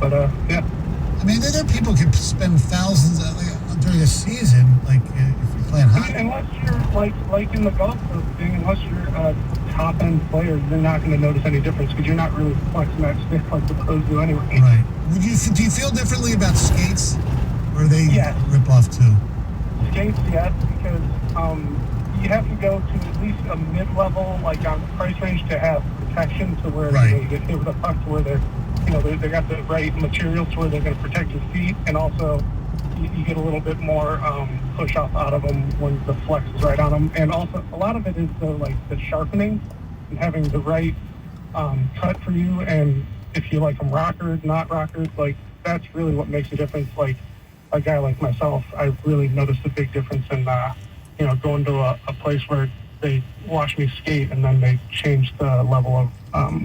But, yeah. I mean, there are people who can spend thousands during a season, like if you're playing hockey. I mean, unless you're like in the golf thing, unless you're a top-end player, you're not going to notice any difference because you're not really flexing that stick like the pros do anyway. Right. Do you feel differently about skates, or they rip off too? Skates, yes, because you have to go to at least a mid-level, like on the price range, to have protection to where they get hit with a puck, to where they got the right materials to where they're going to protect your feet, and also you get a little bit more push off out of them when the flex is right on them. And also a lot of it is the sharpening and having the right cut for you, and if you like them rockered, not rockered, like that's really what makes a difference. Like a guy like myself, I really noticed a big difference in going to a place where they watch me skate and then they change the level of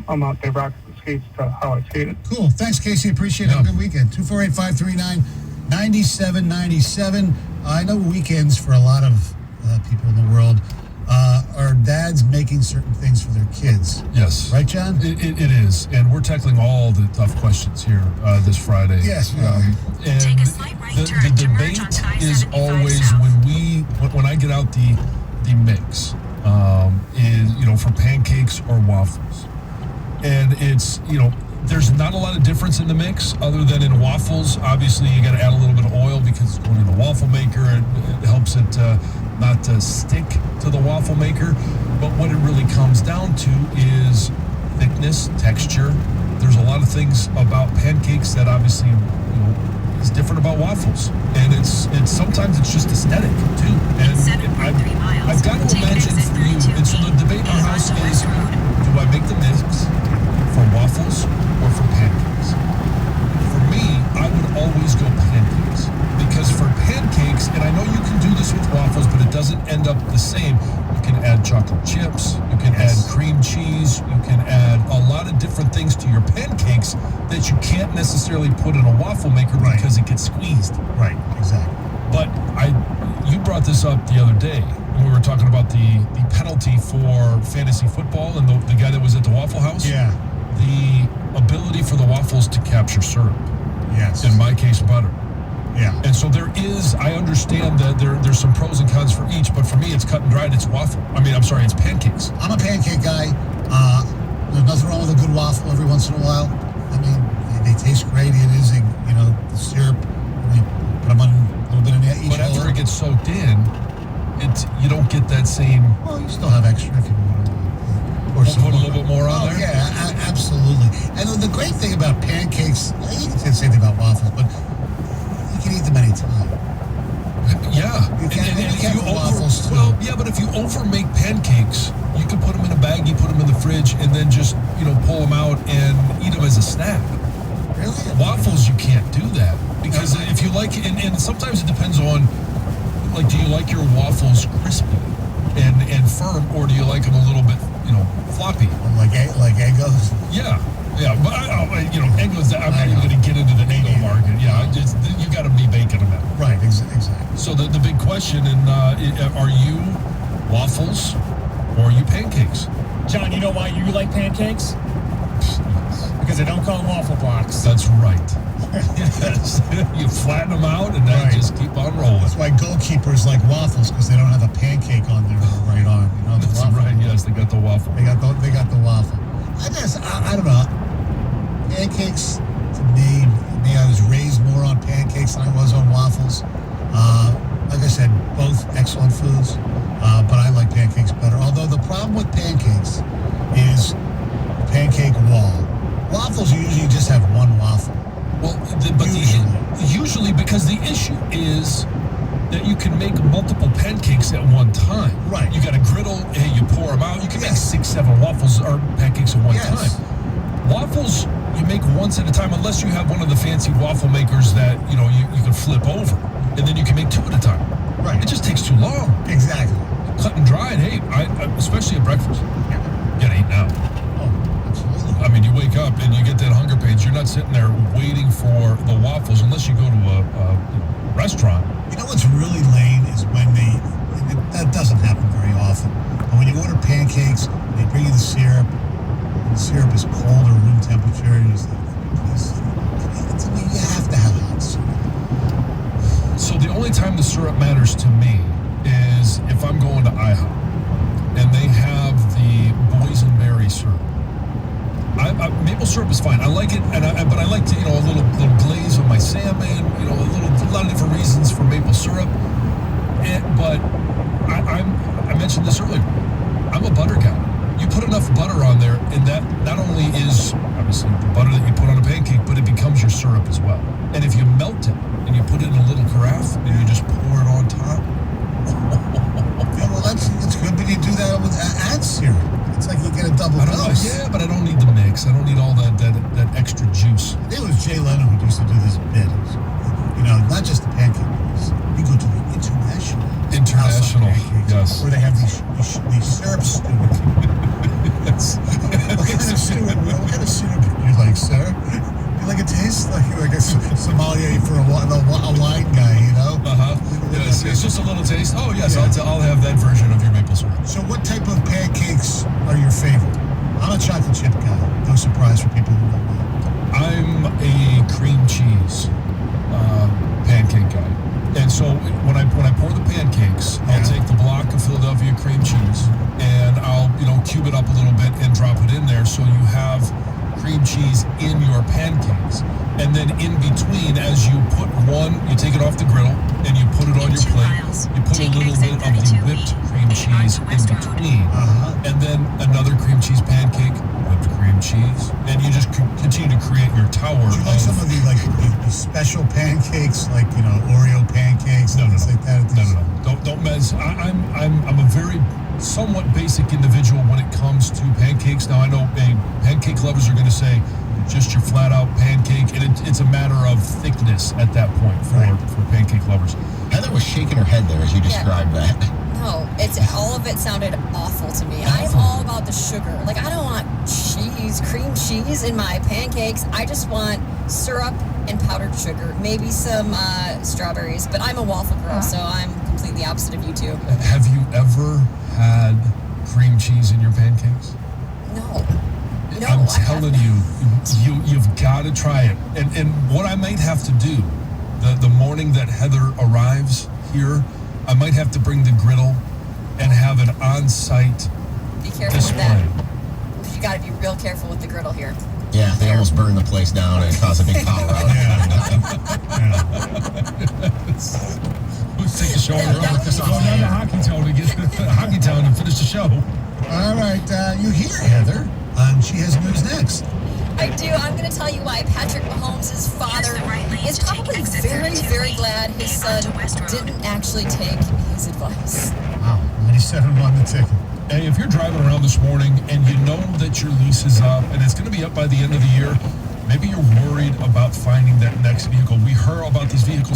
amount they rock the skates to how I skated. Cool. Thanks, Casey. Appreciate it. Have a good weekend. 248-539-9797. I know weekends for a lot of people in the world are dads making certain things for their kids. Yes. Right, John? It is. And we're tackling all the tough questions here this Friday. Yes. And the debate is always when I get out the mix is, for pancakes or waffles. And it's, there's not a lot of difference in the mix other than in waffles. Obviously, you got to add a little bit of oil because it's going in the waffle maker. It helps it not stick to the waffle maker. But what it really comes down to is thickness, texture. There's a lot of things about pancakes that obviously, is different about waffles. And it's sometimes it's just aesthetic too. And I've got to imagine for you, and so the debate in our house is, do I make the mix for waffles or for pancakes? For me, I would always go pancakes, because for pancakes, and I know you can do this with waffles, but it doesn't end up the same. You can add chocolate chips, you can add cream cheese, you can add a lot of different things to your pancakes that you can't necessarily put in a waffle maker because it gets squeezed. Right, exactly. But you brought this up the other day when we were talking about the penalty for fantasy football and the guy that was at the Waffle House. Yeah. The ability for the waffles to capture syrup. Yes. In my case, butter. Yeah. And so I understand that there's some pros and cons for each, but for me, it's cut and dried. It's it's pancakes. I'm a pancake guy. There's nothing wrong with a good waffle every once in a while. I mean, they taste great. It is, the syrup. We put them on a little bit in each. But after it gets soaked in, you don't get that same. Well, you still have extra if you want to. Or put a little bit more on there? Yeah, absolutely. And the great thing about pancakes, you can say the same thing about waffles, but you can eat them anytime. Yeah. You can't waffles too. Well, yeah, but if you over make pancakes, you can put them in a bag, you put them in the fridge, and then just, pull them out and eat them as a snack. Really? Waffles, you can't do that. Because if you like, and sometimes it depends on, do you like your waffles crispy and firm, or do you like them a little bit, floppy? Like Eggos? Yeah. Yeah, but Eggos, I'm not even going to get into the Eggo market. Yeah, you got to be baking them out. Right, exactly. So the big question, are you waffles or are you pancakes? John, you know why you like pancakes? Because they don't call them waffle blocks. That's right. Yes. You flatten them out and then just keep on rolling. That's why goalkeepers like waffles, because they don't have a pancake on their right arm. That's waffle. Right. Yes, they got the waffle. They got the waffle. I don't know. Pancakes, to me, I was raised more on pancakes than I was on waffles. Like I said, both excellent foods, but I like pancakes better. Although the problem with pancakes is pancake wall. Waffles, you usually just have one waffle. Well, usually because the issue is that you can make multiple pancakes at one time. Right. You got a griddle, and you pour them out. You can make 6-7 waffles or pancakes at one time. Waffles, you make once at a time, unless you have one of the fancy waffle makers that you can flip over, and then you can make 2 at a time. Right. It just takes too long. Exactly. Cut and dried. Hey, especially at breakfast. Get 8 now. I mean, you wake up and you get that hunger pains. You're not sitting there waiting for the waffles unless you go to a restaurant. You know what's really lame is when that doesn't happen very often. But when you order pancakes, they bring you the syrup. And the syrup is cold or room temperature. And you have to have hot syrup. So the only time the syrup matters to me is if I'm going to IHOP and they have the boysenberry syrup. Maple syrup is fine. I like it, but I like to, a little glaze on my salmon. A lot of different reasons for maple syrup. But I mentioned this earlier. I'm a butter guy. You put enough butter on there, and that not only is obviously the butter that you put on a pancake, but it becomes your syrup as well. And if you melt it and you put it in a little carafe and you just pour it on top. Yeah, well, that's good, but you do that with add syrup. It's like you get a double dose. Yeah, but I don't need the mix. I don't need all that extra juice. It was Jay Leno who used to do this bit. Not just the pancake. You go to the international yes, where they have these syrup stewards. Yes. What kind of syrup you like, sir? You like it tastes like a sommelier for a wine guy, Yes, it's just a little taste. Oh yes, yeah. I'll have that version of your maple syrup. So what type of pancakes are your favorite? I'm a chocolate chip guy. No surprise for people who don't know. I'm a cream cheese pancake guy. And so when I pour the pancakes, I'll take the block of Philadelphia cream cheese and I'll cube it up a little bit and drop it in there so you have cream cheese in your pancakes. And then in between, as you put one, you take it off the griddle and you put it on your plate. You put a little bit of the whipped cream cheese in between. And then another cream cheese pancake, whipped cream cheese. And you just continue to create your tower. Do you like some of the special pancakes, like Oreo pancakes, things like that? No. Don't mess. I'm a very somewhat basic individual when it comes to pancakes. Now I know pancake lovers are going to say just your flat out pancake, and it's a matter of thickness at that point for pancake lovers. Heather was shaking her head there as you described that. No, all of it sounded awful to me. I'm all about the sugar. Like, I don't want cream cheese in my pancakes. I just want syrup and powdered sugar, maybe some strawberries. But I'm a waffle girl, so I'm completely opposite of you two. Have you ever had cream cheese in your pancakes? No. I'm telling you've got to try it. And what I might have to do, the morning that Heather arrives here, I might have to bring the griddle and have an on-site Be careful display. with that. You got to be real careful with the griddle here. Yeah, they almost burned the place down and caused a big power out. Let's take the show on the road. Go down to Hockey Town and finish the show. All right, you hear Heather. She has news next. I do. I'm going to tell you why Patrick Mahomes' father is probably very, very glad his son didn't actually take his advice. Wow, 97 on the ticket. Hey, if you're driving around this morning and you know that your lease is up and it's going to be up by the end of the year, maybe you're worried about finding that next vehicle. We heard about these vehicle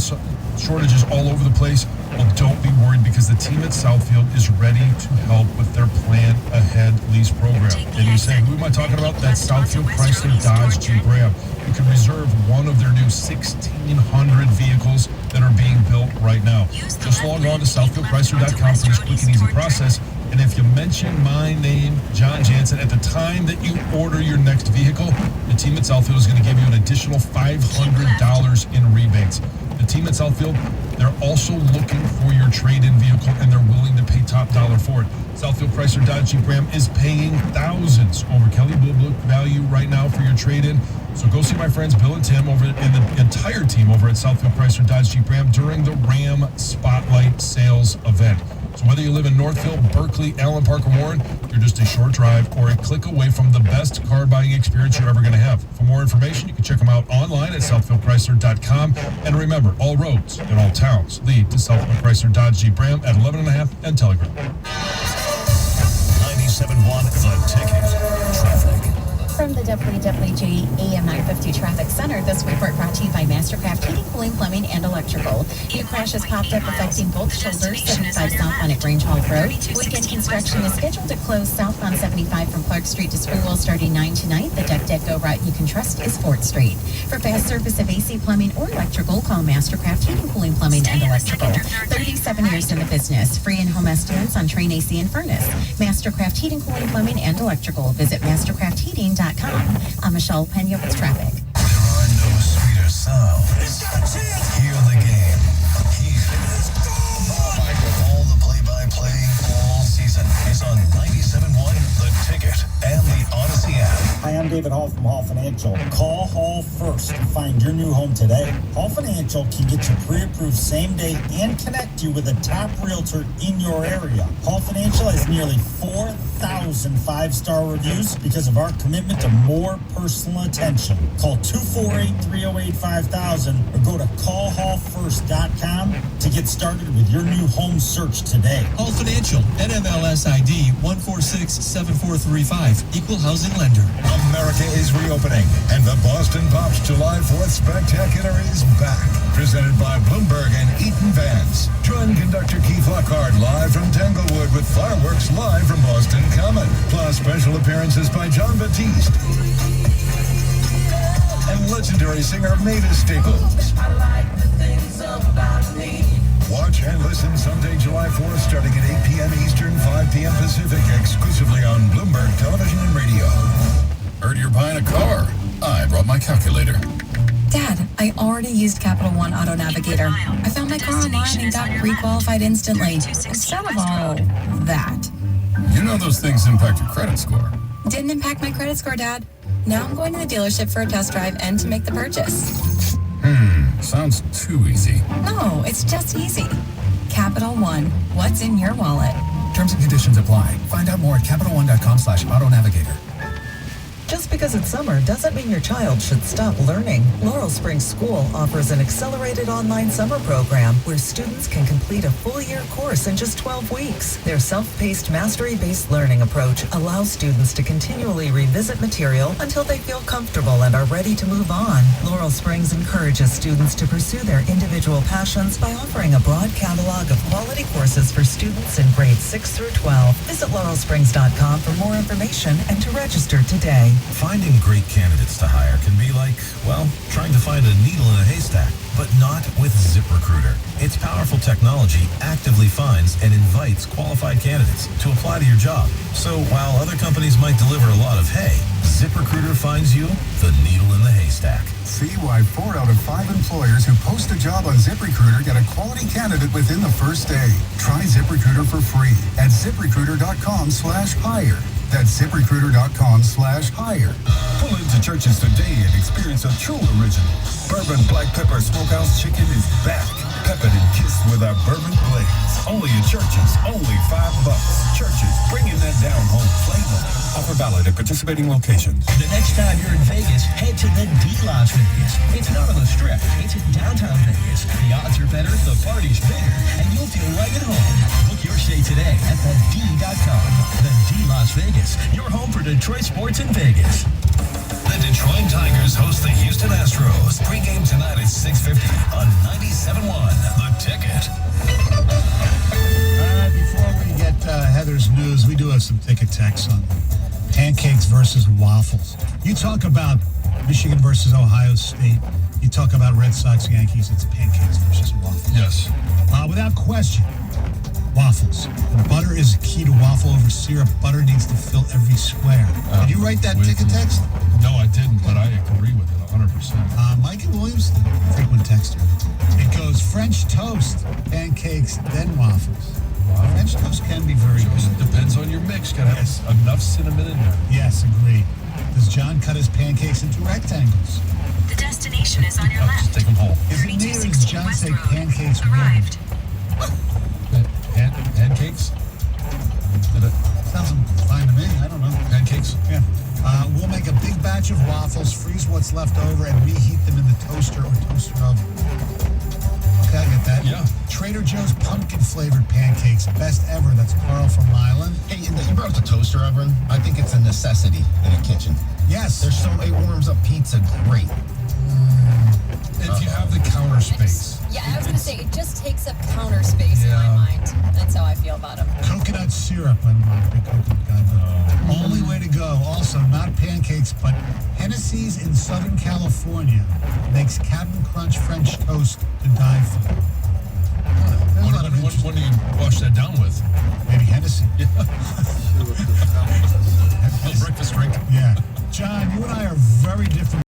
shortages all over the place. Well, don't be worried because the team at Southfield is ready to help with their Plan Ahead lease program. And you say, who am I talking about? That's Southfield Chrysler Dodge Jeep Ram. You can reserve one of their new 1,600 vehicles that are being built right now. Just log on to southfieldchrysler.com for this quick and easy process. And if you mention my name, John Jansen, at the time that you order your next vehicle, the team at Southfield is going to give you an additional $500 in rebates. The team at Southfield, they're also looking for your trade-in vehicle, and they're willing to pay top dollar for it. Southfield Chrysler Dodge Jeep Ram is paying thousands over Kelly Blue Book value right now for your trade-in. So go see my friends Bill and Tim and the entire team over at Southfield Chrysler Dodge Jeep Ram during the Ram Spotlight Sales event. So whether you live in Northfield, Berkeley, Allen Park, or Warren, you're just a short drive or a click away from the best car buying experience you're ever going to have. For more information, you can check them out online at southfieldchrysler.com. And remember, all roads in all towns lead to Southfield Chrysler Dodge Jeep Ram at 11.5 and Telegram. 97.1 The Ticket. Traffic. From the WWJ AM 950 Traffic Center, this report brought to you by Mastercraft Heating, Cooling, Plumbing, and Electrical. New crashes popped up affecting both shoulders, 75 southbound at Grange Hall Road. Weekend construction is scheduled to close southbound 75 from Clark Street to Schoolwell starting 9 tonight. The Deck route you can trust is 4th Street. For fast service of AC, plumbing, or electrical, call Mastercraft Heating, Cooling, Plumbing, and Electrical. 37 years in the business. Free in-home estimates on Train AC and furnace. Mastercraft Heating, Cooling, Plumbing, and Electrical. Visit mastercraftheating.com. I'm Michelle Pena with traffic. There are no sweeter sounds. Hear the game. All the play-by-play all season is on 97.1 The Ticket and the Odyssey app. Hi, I'm David Hall from Hall Financial. Call Hall first to find your new home today. Hall Financial can get you pre-approved same day and connect you with a top realtor in your area. Hall Financial has nearly 4,000 five-star reviews because of our commitment to more personal attention. Call 248-308-5000 or go to callhallfirst.com to get started with your new home search today. Hall Financial, NMLS ID 1467435, Equal Housing Lender. America is reopening, and the Boston Pops July 4th Spectacular is back. Presented by Bloomberg and Eaton Vans. Join conductor Keith Lockhart live from Tanglewood with fireworks live from Boston Common. Plus special appearances by John Batiste and legendary singer Mavis Staples. Watch and listen Sunday, July 4th, starting at 8 p.m. Eastern, 5 p.m. Pacific, exclusively on Bloomberg Television and Radio. Heard you're buying a car. I brought my calculator. Dad, I already used Capital One Auto Navigator. I found my car online and got pre-qualified instantly. Instead of all that. You know those things impact your credit score. Didn't impact my credit score, Dad. Now I'm going to the dealership for a test drive and to make the purchase. Sounds too easy. No, it's just easy. Capital One, what's in your wallet? Terms and conditions apply. Find out more at CapitalOne.com/Auto Navigator. Just because it's summer doesn't mean your child should stop learning. Laurel Springs School offers an accelerated online summer program where students can complete a full-year course in just 12 weeks. Their self-paced, mastery-based learning approach allows students to continually revisit material until they feel comfortable and are ready to move on. Laurel Springs encourages students to pursue their individual passions by offering a broad catalog of quality courses for students in grades 6 through 12. Visit laurelsprings.com for more information and to register today. Finding great candidates to hire can be like, well, trying to find a needle in a haystack, but not with ZipRecruiter. Its powerful technology actively finds and invites qualified candidates to apply to your job. So while other companies might deliver a lot of hay, ZipRecruiter finds you the needle in the haystack. See why 4 out of 5 employers who post a job on ZipRecruiter get a quality candidate within the first day. Try ZipRecruiter for free at ZipRecruiter.com/hire. That's ZipRecruiter.com/hire. Pull into Church's today and experience a true original. Bourbon Black Pepper Smokehouse Chicken is back. Peppered and kissed with our bourbon glaze. Only at Church's, only $5. Church's, bringing that down home flavor. Offer valid at participating locations. The next time you're in Vegas, head to the D Las Vegas. It's not on the Strip. It's in downtown Vegas. The odds are better, the party's bigger, and you'll feel right at home. Book your stay today at thed.com. The D Las Vegas, your home for Detroit sports in Vegas. The Detroit Tigers host the Houston Astros. Pre-game tonight at 6:50 on 97.1 The Ticket. Before we get Heather's news, we do have some ticket texts on pancakes versus waffles. You talk about Michigan versus Ohio State. You talk about Red Sox, Yankees. It's pancakes versus waffles. Yes. Without question, waffles. The butter is key to waffle over syrup. Butter needs to fill every square. Did you write that ticket text? No, I didn't, but I agree with it 100%. Mikey Williams, frequent texter. It goes French toast, pancakes, then waffles. Wow. French toast can be very good. Depends on your mix. Got to have enough cinnamon in there. Yes, agreed. Does John cut his pancakes into rectangles? The destination is on your left. Just take them home. Is it near as John say pancakes arrived? Pancakes? Sounds fine to me. I don't know. Pancakes? Yeah. We'll make a big batch of waffles, freeze what's left over, and reheat them in the toaster or toaster oven. Okay, I get that. Yeah. Trader Joe's pumpkin-flavored pancakes, best ever. That's Carl from Milan. Hey, you brought up the toaster oven. I think it's a necessity in a kitchen. Yes. It warms up pizza great. If you have the counter space. I was going to say, it just takes up counter space in my mind. That's how I feel about them. Coconut syrup. I'm a big coconut guy. Only way to go. Also, not pancakes, but Hennessy's in Southern California makes Captain Crunch French toast to die for. What do you wash that down with? Maybe Hennessy. Yeah. A breakfast drink. Yeah. John, you and I are very different.